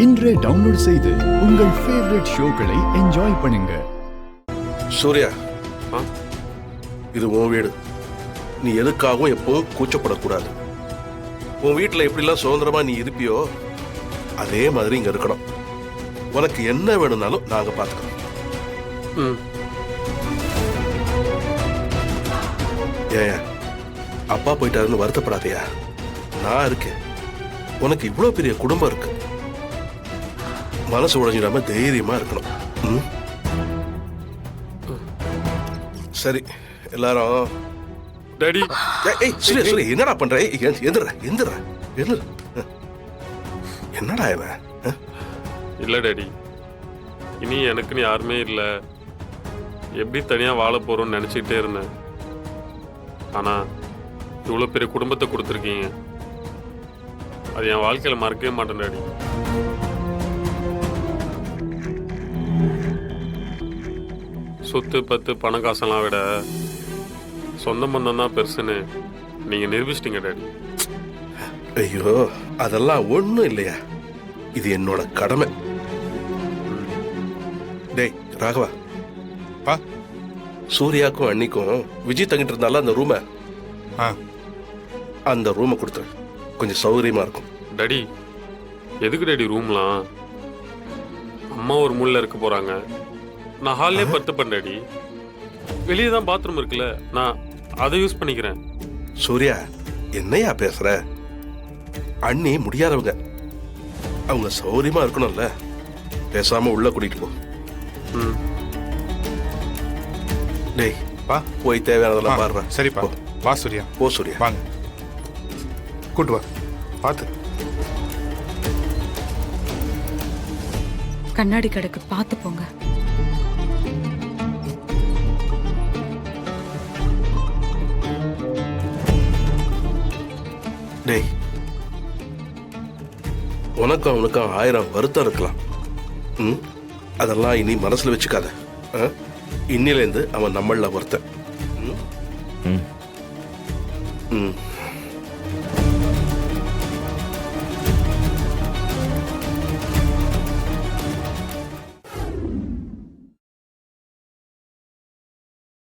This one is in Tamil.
இன்றே டவுன்லோட் செய்து உங்கள் ஃபேவரட் ஷோக்களை என்ஜாய் பண்ணுங்க. சூர்யா, இது உன் வீடு. நீ எதுக்காகவும் எப்பவும் கூச்சப்படக்கூடாது. உன் வீட்டில் எப்படிலாம் சுதந்திரமா நீ இருப்பியோ அதே மாதிரி இங்க இருக்கணும். உனக்கு என்ன வேணும்னாலும் நாங்க பார்த்துக்கணும். ஏன் அப்பா போயிட்டாருன்னு வருத்தப்படாதையா? நான் இருக்கேன். உனக்கு இவ்வளவு பெரிய குடும்பம் இருக்கு. மனசு உடைஞ்சிடாம தைரியமா இருக்கணும். சரி, எல்லாரும் டாடி. ஏய் சூர்யா, சூர்யா என்னடா பண்ற? எந்திர எந்திர எந்திர. என்னடா இவன்? இல்ல டாடி, இனி எனக்குன்னு யாருமே இல்ல. எப்படி தனியா வாழ போறோம்னு நினைச்சுக்கிட்டே இருந்தேன். ஆனா இவ்வளவு பெரிய குடும்பத்தை கொடுத்துருக்கீங்க. அது என் வாழ்க்கையில மறக்கவே மாட்டேன் டாடி. சொத்து பத்து பண காசெல்லாம் விட சொந்த பந்தம் தான் பெருசுன்னு நீங்க நிரூபிச்சிட்டீங்க டாடி. ஐயோ, அதெல்லாம் ஒண்ணும் இல்லையா. இது என்னோட கடமை. டேய் ராகவா, சூர்யாக்கும் அன்னிக்கும் விஜய் தங்கிட்டு இருந்தால அந்த ரூமை கொடுத்துரு. கொஞ்சம் சௌகரியமா இருக்கும். டாடி, எதுக்கு டாடி ரூம்லாம்? அம்மா ஒரு மூலையில் இருக்க போறாங்க. நான் ஹால்லே படுத்துப்பேன் டாடி. வெளியே தான் பாத்ரூம் இருக்குல்ல, நான் அதை யூஸ் பண்ணிக்கிறேன். சூர்யா, என்னையா பேசுற? அண்ணி முடியாதவங்க, அவங்க சௌகரியமா இருக்கணும்ல. பேசாம உள்ள கூட்டிட்டு போ. டேய் வா, போய் தேவையானதெல்லாம் பாருங்க. சரிப்பா, வா சூர்யா. போ சூர்யா, வாங்க, கூட்டு வா. பார்த்து கண்ணாடி கடைக்கு பார்த்து போங்க. டேய், உனக்கும் அவனுக்கும் 1000 வருத்தம் இருக்கலாம். அதெல்லாம் இனி மனசுல வச்சுக்காத. இன்னிலேருந்து அவன் நம்மள ஒருத்தன்.